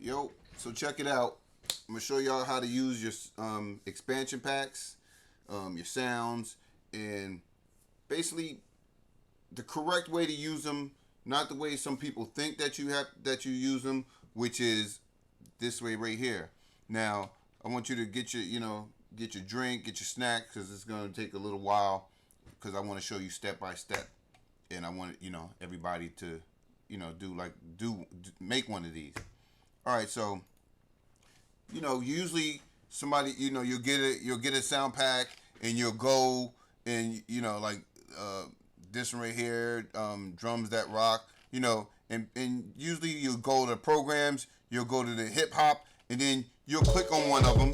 Yo, so check it out. I'm gonna show y'all how to use your expansion packs, your sounds, and basically the correct way to use them, not the way some people think that you use them, which is this way right here. Now, I want you to get your get your drink, get your snack, because it's gonna take a little while, because I want to show you step by step, and I want everybody to do make one of these. All right, so usually somebody, you'll get a sound pack, and you'll go and like this one right here, drums that rock, and usually you'll go to programs, you'll go to the hip hop, and then you'll click on one of them.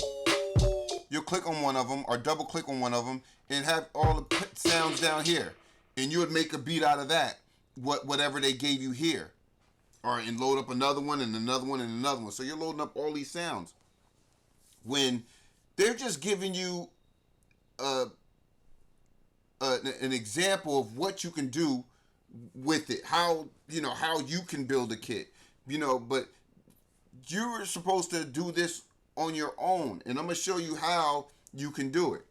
You'll click on one of them or double click on one of them and have all the sounds down here, and you would make a beat out of that, whatever they gave you here, or and load up another one and another one and another one. So you're loading up all these sounds when they're just giving you uh, an example of what you can do with it, how you can build a kit, but you're supposed to do this on your own, and I'm gonna show you how you can do it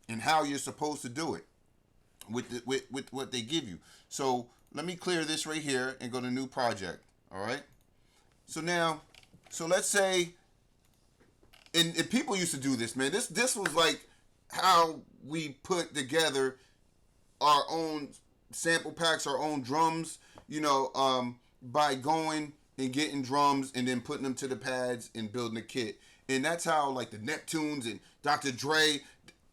and how you're supposed to do it with what they give you. So let me clear this right here and go to new project. All right. So now, so let's say, and people used to do this, man. This was like how we put together our own sample packs, our own drums, by going and getting drums and then putting them to the pads and building a kit. And that's how, like, the Neptunes and Dr. Dre,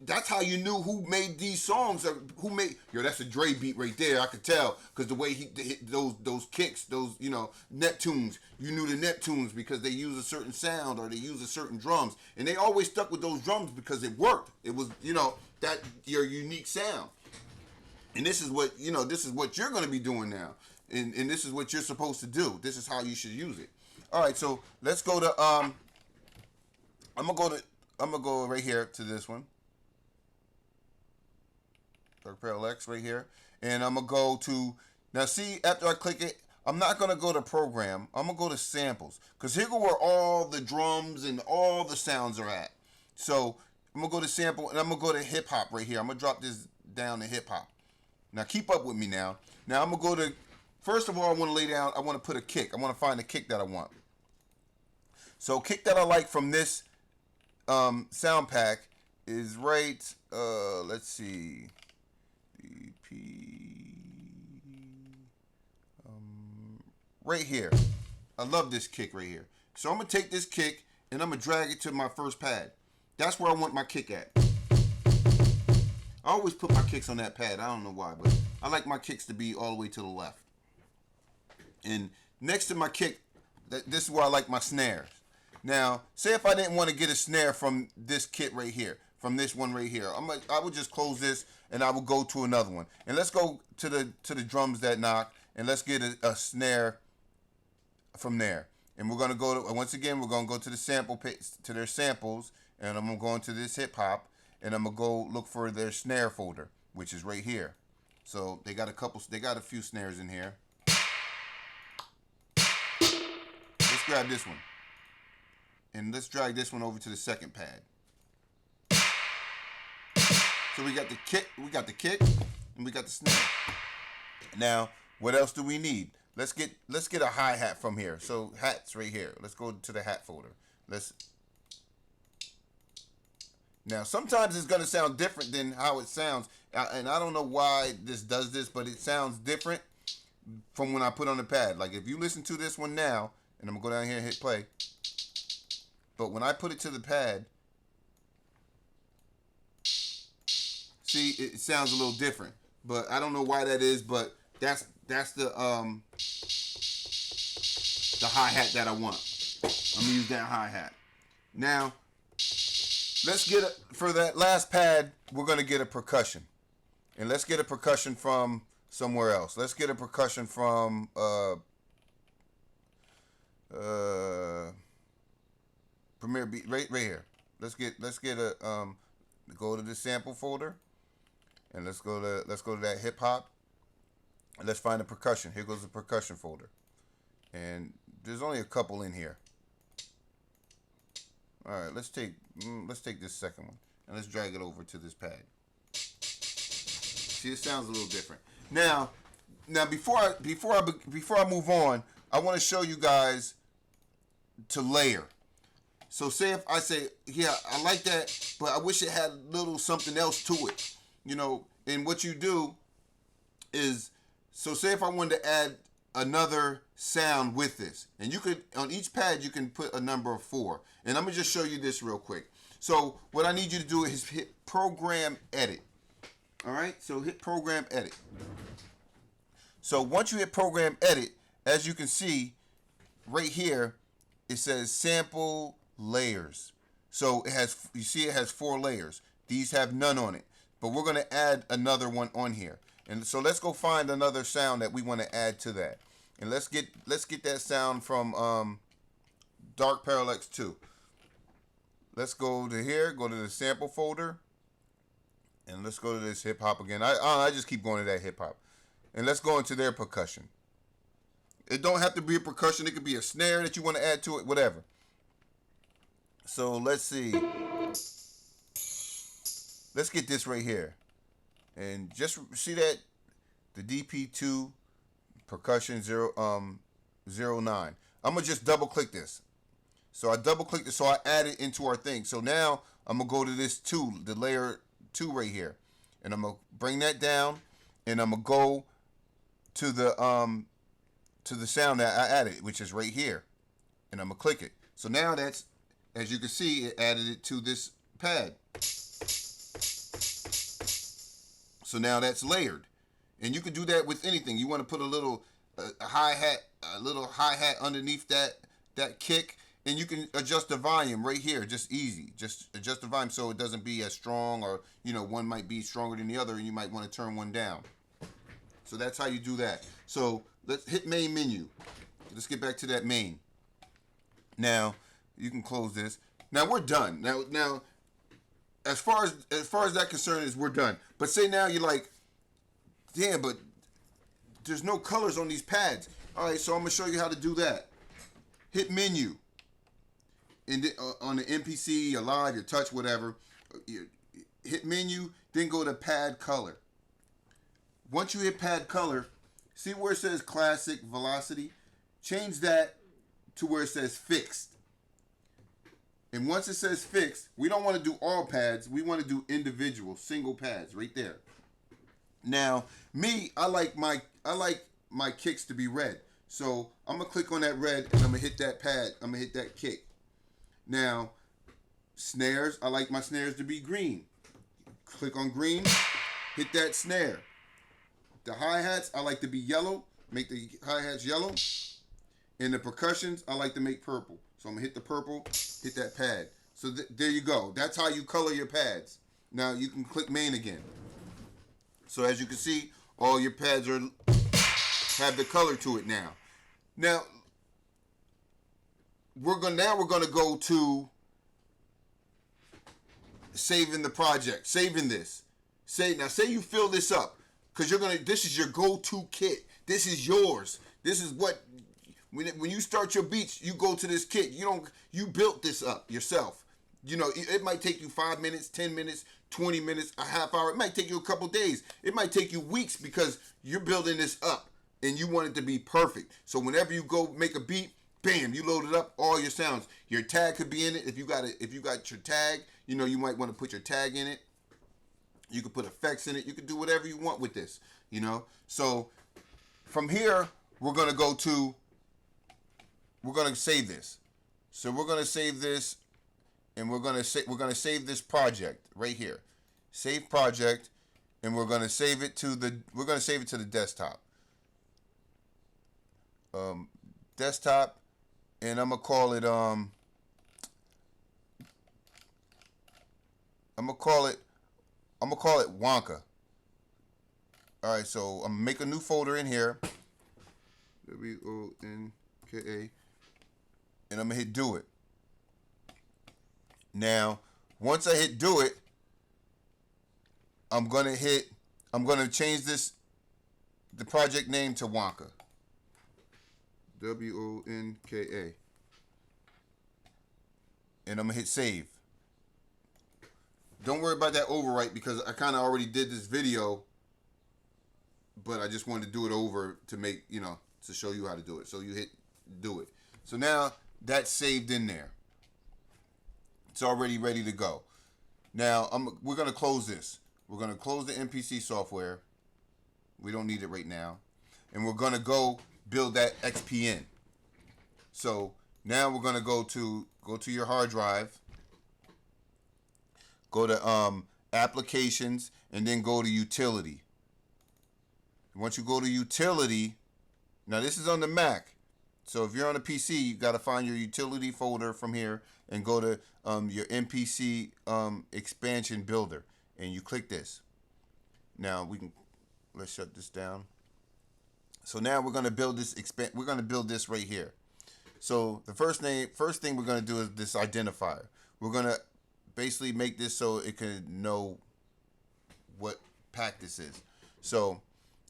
that's how you knew who made these songs, or who made, that's a Dre beat right there. I could tell, because the way he hit those kicks, those Neptunes, you knew the Neptunes because they use a certain sound or they use a certain drums, and they always stuck with those drums because it worked. It was that your unique sound. And this is what you're going to be doing now, and this is what you're supposed to do. This is how you should use it. All right, so let's go to I'm gonna go right here to this one, Dark Parallel X right here, and I'm gonna go to, now see, after I click it, I'm not gonna go to program. I'm gonna go to samples, because here go where all the drums and all the sounds are at. So I'm gonna go to sample, and I'm gonna go to hip hop right here. I'm gonna drop this down to hip hop. Now keep up with me now. Now I'm gonna go to, first of all, I want to lay down, I want to put a kick. I want to find the kick that I want. So kick that I like from this sound pack is right, let's see, BP, right here. I love this kick right here. So I'm gonna take this kick and I'm gonna drag it to my first pad. That's where I want my kick at. I always put my kicks on that pad. I don't know why, but I like my kicks to be all the way to the left. And next to my kick, this is where I like my snares. Now, say if I didn't want to get a snare from this kit right here, from this one right here, I would just close this and I would go to another one. And let's go to the drums that knock, and let's get a snare from there. And we're gonna go to, once again, we're gonna go to the sample page, to their samples, and I'm gonna go into this hip hop, and I'm gonna go look for their snare folder, which is right here. So they got a few snares in here. Let's grab this one. And let's drag this one over to the second pad. So we got the kick, and we got the snare. Now, what else do we need? Let's get a hi-hat from here. So hats right here. Let's go to the hat folder. Now, sometimes it's going to sound different than how it sounds, and I don't know why this does this, but it sounds different from when I put on the pad. Like, if you listen to this one now, and I'm going to go down here and hit play, but when I put it to the pad, see, it sounds a little different. But I don't know why that is, but that's the hi-hat that I want. I'm going to use that hi-hat. Now, let's get for that last pad, we're going to get a percussion. And let's get a percussion from somewhere else. Let's get a percussion from Premiere Beat right here. Let's get a go to the sample folder, and let's go to that hip hop, and let's find the percussion. Here goes the percussion folder, and there's only a couple in here. All right, let's take this second one and let's drag it over to this pad. See, it sounds a little different. Now before I move on, I want to show you guys to layer. So say if I say, yeah, I like that, but I wish it had a little something else to it, you know. And what you do is, so say if I wanted to add another sound with this, and you could, on each pad you can put a number of 4, and I'm gonna just show you this real quick. So what I need you to do is hit program edit. All right, so hit program edit. So once you hit program edit, as you can see right here, it says sample layers. So it has, you see it has 4 layers. These have none on it, but we're gonna add another one on here. And so let's go find another sound that we want to add to that. And let's get that sound from Dark Parallax 2. Let's go to here, go to the sample folder, and let's go to this hip hop again. I just keep going to that hip hop. And let's go into their percussion. It don't have to be a percussion, it could be a snare that you want to add to it, whatever. So let's see. Let's get this right here. And just see that the DP2 percussion 09. I'm gonna just double click this. So I double clicked it, so I add it into our thing. So now I'm gonna go to this 2, the layer 2 right here, and I'm gonna bring that down, and I'm gonna go to the sound that I added, which is right here, and I'm gonna click it. So now that's, as you can see, it added it to this pad. So now that's layered, and you can do that with anything. You want to put a little hi-hat underneath that kick, and you can adjust the volume right here, just easy. Just adjust the volume so it doesn't be as strong, or you know, one might be stronger than the other, and you might want to turn one down. So that's how you do that. So let's hit main menu. Let's get back to that main. Now you can close this. Now we're done. Now. As far as that concern is, we're done. But say now you're like, damn, but there's no colors on these pads. All right, so I'm gonna show you how to do that. Hit menu, and on the MPC, your live, your touch, whatever. Hit menu, then go to pad color. Once you hit pad color, see where it says classic velocity? Change that to where it says fixed. And once it says fixed, we don't want to do all pads. We want to do individual, single pads right there. Now, me, I like my kicks to be red. So I'm gonna click on that red and I'm gonna hit that pad. I'm gonna hit that kick. Now, snares, I like my snares to be green. Click on green, hit that snare. The hi-hats, I like to be yellow. Make the hi-hats yellow. And the percussions, I like to make purple. So I'm gonna hit the purple, hit that pad. So there you go. That's how you color your pads. Now you can click main again. So as you can see, all your pads have the color to it now. Now we're gonna go to saving the project, saving this. Say you fill this up, because this is your go-to kit. This is yours. This is what. When you start your beats, you go to this kit. You built this up yourself. You know, it might take you 5 minutes, 10 minutes, 20 minutes, a half hour. It might take you a couple days. It might take you weeks, because you're building this up and you want it to be perfect. So whenever you go make a beat, bam, you load it up, all your sounds. Your tag could be in it. If you got your tag, you know, you might want to put your tag in it. You could put effects in it. You could do whatever you want with this, you know. So from here, we're going to save this. So we're going to save this, and we're going to save this project right here. Save project, and we're going to save it to the desktop. Desktop, and I'm going to call it Wonka. All right, so I'm going to make a new folder in here. WONKA. And I'm going to hit do it. Now, once I hit do it, I'm going to change the project name to Wonka. WONKA. and I'm gonna hit save. Don't worry about that overwrite because I kind of already did this video, but I just wanted to do it over to make, to show you how to do it. So you hit do it. So now that's saved in there. It's already ready to go. Now we're gonna close this. We're gonna close the MPC software. We don't need it right now, and we're gonna go build that XPN. So now we're gonna go to your hard drive. Go to applications and then go to utility. Once you go to utility, now this is on the Mac. So if you're on a PC, you got to find your utility folder from here and go to your MPC expansion builder, and you click this. Now let's shut this down. So now we're gonna build this We're gonna build this right here. So the first thing we're gonna do is this identifier. We're gonna basically make this so it can know what pack this is. So,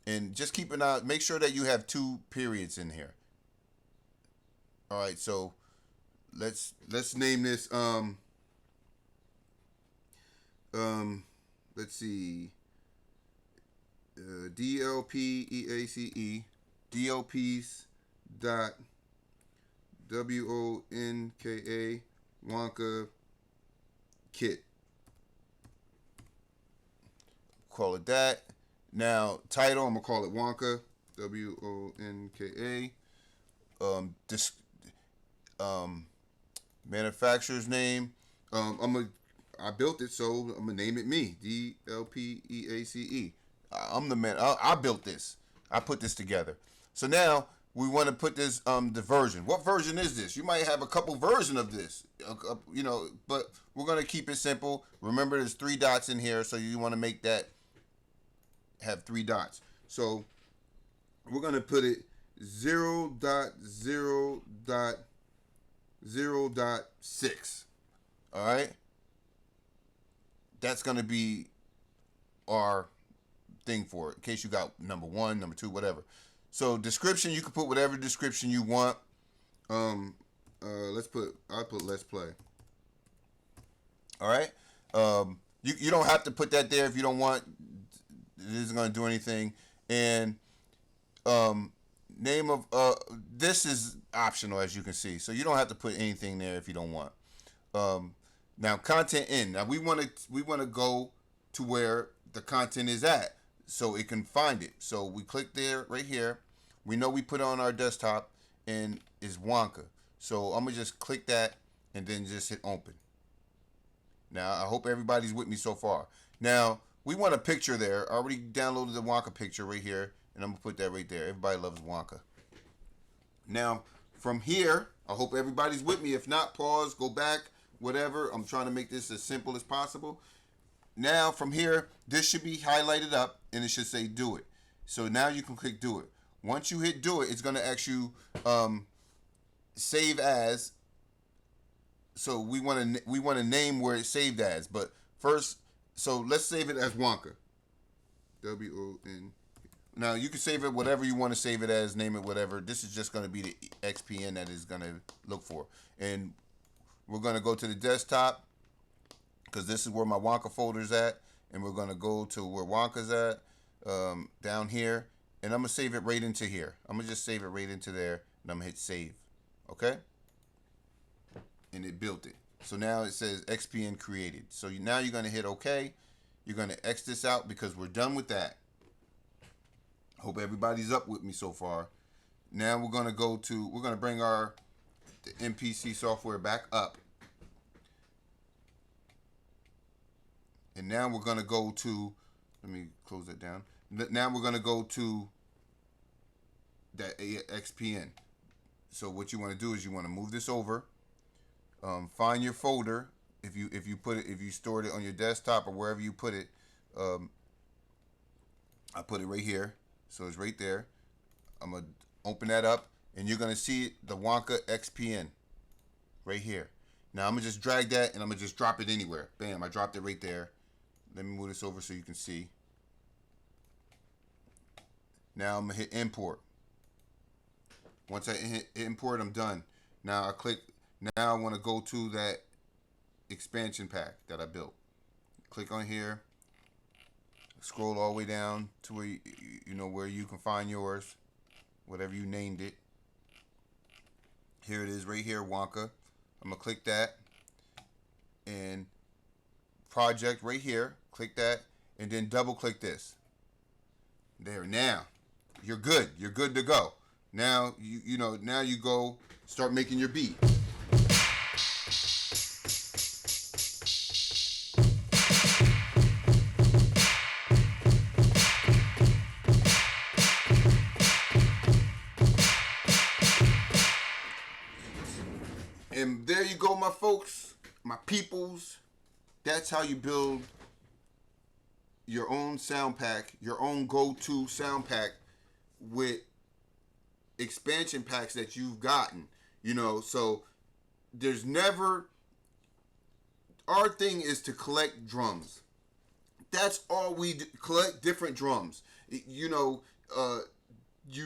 and just keep an eye, make sure that you have 2 periods in here. All right, so let's name this let's see, DLPEACE DLPs dot WONKA Wonka kit. Call it that. Now title, I'm gonna call it Wonka, WONKA. This manufacturer's name. I built it, so I'm gonna name it me. DLPEACE. I'm the man. I built this. I put this together. So now we want to put this the version. What version is this? You might have a couple versions of this, but we're gonna keep it simple. Remember, there's 3 dots in here, so you want to make that have 3 dots. So we're gonna put it 0.0.0.6. All right. That's gonna be our thing for it, in case you got number 1, number 2, whatever. So description, you can put whatever description you want. I'll put let's play. All right. You don't have to put that there if you don't want. It isn't going to do anything. And name of this is optional, as you can see. So you don't have to put anything there if you don't want. Now content in. Now we want to go to where the content is at, so it can find it. So we click there right here. We know we put it on our desktop and it's Wonka. So I'm gonna just click that and then just hit open. Now I hope everybody's with me so far. Now we want a picture there. I already downloaded the Wonka picture right here, and I'm gonna put that right there. Everybody loves Wonka. Now from here, I hope everybody's with me. If not, pause, go back, whatever. I'm trying to make this as simple as possible. Now from here, this should be highlighted up and it should say do it. So now you can click do it. Once you hit do it, it's gonna ask you save as. So we want to name where it's saved as, but first, so let's save it as Wonka. WON. Now you can save it whatever you want to save it as, name it whatever. This is just going to be the XPN that is going to look for, and we're going to go to the desktop because this is where my Wonka folder's at, and we're going to go to where Wonka's at down here, and I'm gonna save it right into here. I'm gonna just save it right into there, and I'm gonna hit save. Okay. And it built it. So now it says XPN created. So now you're going to hit OK. You're going to X this out because we're done with that. Hope everybody's up with me so far. Now we're going to bring our MPC software back up. And now we're going to go to, let me close that down. Now we're going to go to that XPN. So what you want to do is you want to move this over. Find your folder if you stored it on your desktop or wherever you put it. I put it right here, so it's right there. I'm gonna open that up, and you're gonna see the Wonka XPN right here. Now I'm gonna just drag that, and I'm gonna just drop it anywhere. Bam! I dropped it right there. Let me move this over so you can see. Now I'm gonna hit import. Once I hit import, I'm done. Now I click. Now I want to go to that expansion pack that I built. Click on here. Scroll all the way down to where you know where you can find yours, whatever you named it. Here it is right here, Wonka. I'm gonna click that, and project right here. Click that, and then double click this. There, now you're good. You're good to go. Now now you go start making your beat. And there you go, my folks, my peoples. That's how you build your own sound pack, your own go-to sound pack with expansion packs that you've gotten. So there's never, our thing is to collect drums. That's all we do, collect different drums. You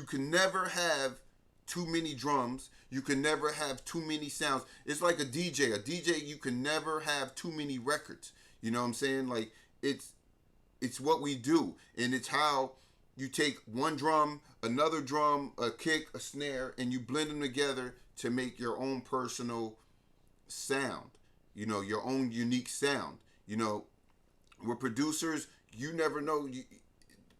can never have too many drums. You can never have too many sounds. It's like a DJ. A DJ, you can never have too many records. You know what I'm saying? Like, it's what we do. And it's how you take one drum, another drum, a kick, a snare, and you blend them together to make your own personal sound. Your own unique sound. We're producers. You never know.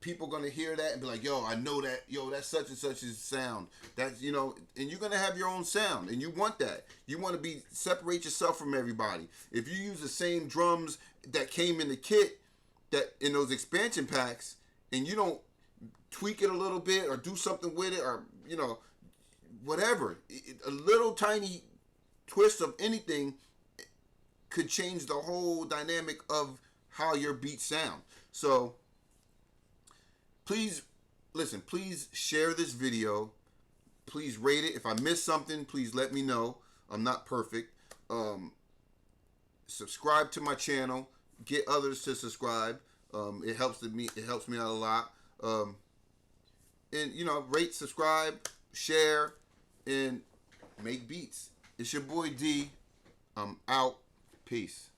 People gonna hear that and be like, yo, I know that, yo, that's such and such's sound. That's, and you're gonna have your own sound, and you want that. You want to separate yourself from everybody. If you use the same drums that came in the kit, that in those expansion packs, and you don't tweak it a little bit or do something with it, or whatever, a little tiny twist of anything could change the whole dynamic of how your beats sound. So please listen, please share this video. Please rate it. If I missed something, please let me know. I'm not perfect. Subscribe to my channel. Get others to subscribe. It helps me out a lot. And rate, subscribe, share, and make beats. It's your boy D. I'm out. Peace.